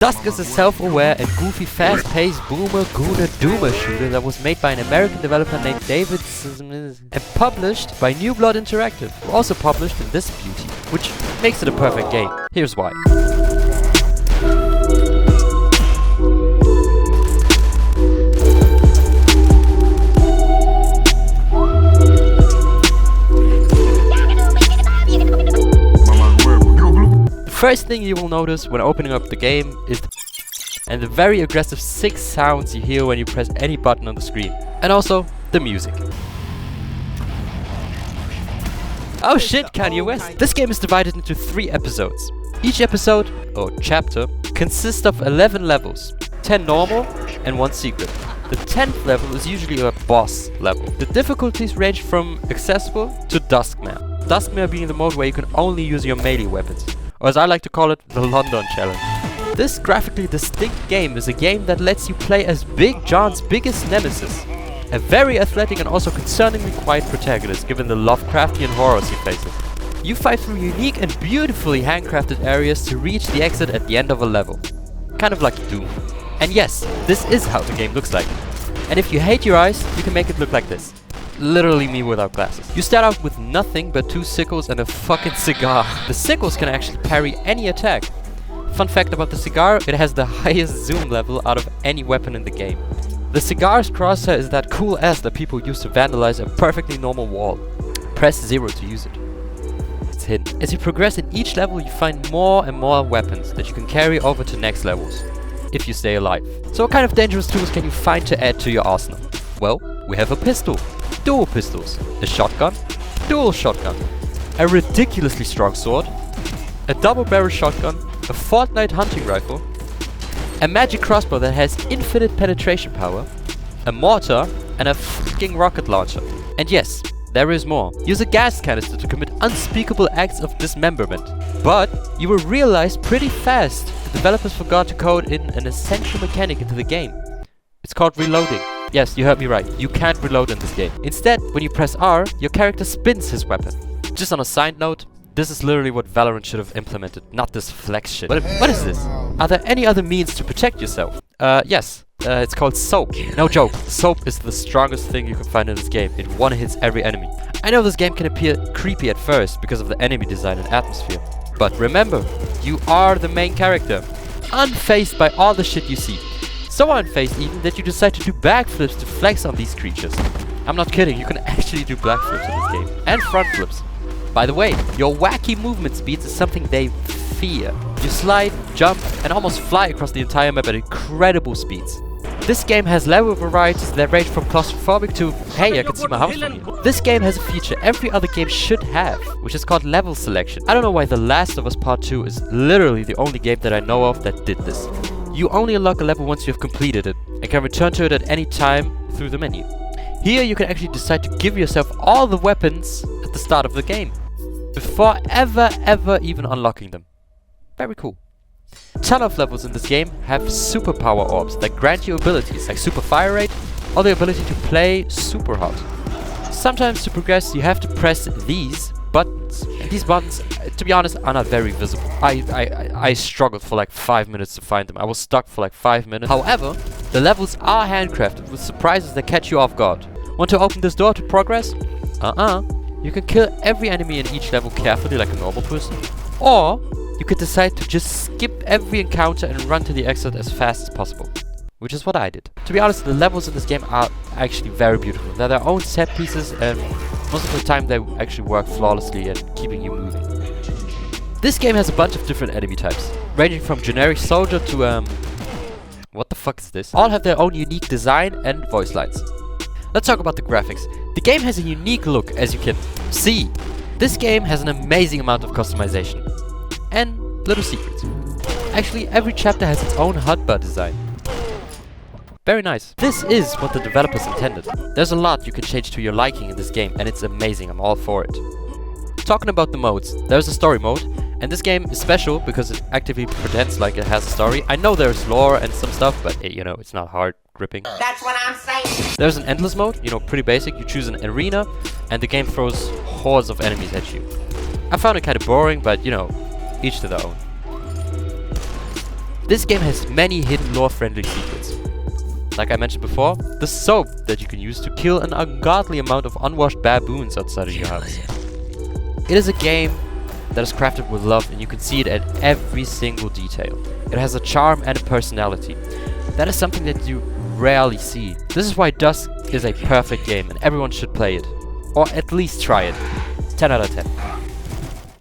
Dusk is a self-aware and goofy fast-paced boomer gooner doomer shooter that was made by an American developer named David and published by New Blood Interactive, who also published this beauty, which makes it a perfect game. Here's why. The first thing you will notice when opening up the game is and the very aggressive 6 sounds you hear when you press any button on the screen. And also, the music. Oh shit, Kanye West! This game is divided into 3 episodes. Each episode, or chapter, consists of 11 levels. 10 normal and 1 secret. The 10th level is usually a boss level. The difficulties range from accessible to Duskmare. Duskmare being the mode where you can only use your melee weapons. Or as I like to call it, the London Challenge. This graphically distinct game is a game that lets you play as Big John's biggest nemesis. A very athletic and also concerningly quiet protagonist given the Lovecraftian horrors he faces. You fight through unique and beautifully handcrafted areas to reach the exit at the end of a level. Kind of like Doom. And yes, this is how the game looks like. And if you hate your eyes, you can make it look like this. Literally me without glasses. You start out with nothing but 2 sickles and a fucking cigar. The sickles can actually parry any attack. Fun fact about the cigar, it has the highest zoom level out of any weapon in the game. The cigar's crosshair is that cool ass that people use to vandalize a perfectly normal wall. Press 0 to use it. It's hidden. As you progress in each level, you find more and more weapons that you can carry over to next levels, if you stay alive. So what kind of dangerous tools can you find to add to your arsenal? Well, we have a pistol, dual pistols, a shotgun, dual shotgun, a ridiculously strong sword, a double barrel shotgun, a Fortnite hunting rifle, a magic crossbow that has infinite penetration power, a mortar, and a fucking rocket launcher. And yes, there is more. Use a gas canister to commit unspeakable acts of dismemberment. But you will realize pretty fast the developers forgot to code in an essential mechanic into the game. It's called reloading. Yes, you heard me right. You can't reload in this game. Instead, when you press R, your character spins his weapon. Just on a side note, this is literally what Valorant should have implemented, not this flex shit. What is this? Are there any other means to protect yourself? Yes. It's called soap. No joke. Soap is the strongest thing you can find in this game. It one-hits every enemy. I know this game can appear creepy at first because of the enemy design and atmosphere. But remember, you are the main character, unfazed by all the shit you see. So unfazed even that you decide to do backflips to flex on these creatures. I'm not kidding, you can actually do backflips in this game. And front flips. By the way, your wacky movement speeds is something they fear. You slide, jump, and almost fly across the entire map at incredible speeds. This game has level varieties that range from claustrophobic to, hey, I can see my house from here. This game has a feature every other game should have, which is called level selection. I don't know why The Last of Us Part 2 is literally the only game that I know of that did this. You only unlock a level once you have completed it, and can return to it at any time through the menu. Here you can actually decide to give yourself all the weapons at the start of the game, before ever even unlocking them. Very cool. A ton of levels in this game have superpower orbs that grant you abilities like super fire rate or the ability to play super hot. Sometimes to progress you have to press these buttons, and these buttons, to be honest, are not very visible. I struggled for like 5 minutes to find them. I was stuck for like 5 minutes. However, the levels are handcrafted with surprises that catch you off guard. Want to open this door to progress? You can kill every enemy in each level carefully like a normal person, or you could decide to just skip every encounter and run to the exit as fast as possible. Which is what I did. To be honest, the levels in this game are actually very beautiful. They're their own set pieces, and most of the time they actually work flawlessly at keeping you moving. This game has a bunch of different enemy types, ranging from generic soldier to what the fuck is this? All have their own unique design and voice lines. Let's talk about the graphics. The game has a unique look, as you can see. This game has an amazing amount of customization. And little secrets. Actually, every chapter has its own hotbar design. Very nice. This is what the developers intended. There's a lot you can change to your liking in this game, and it's amazing. I'm all for it. Talking about the modes, there's a story mode, and this game is special because it actively pretends like it has a story. I know there's lore and some stuff, but you know, it's not hard gripping. That's what I'm saying. There's an endless mode, you know, pretty basic. You choose an arena, and the game throws hordes of enemies at you. I found it kind of boring, but you know, each to their own. This game has many hidden lore-friendly secrets. Like I mentioned before, the soap that you can use to kill an ungodly amount of unwashed baboons outside of your house. It is a game that is crafted with love, and you can see it at every single detail. It has a charm and a personality. That is something that you rarely see. This is why Dusk is a perfect game and everyone should play it. Or at least try it. 10 out of 10.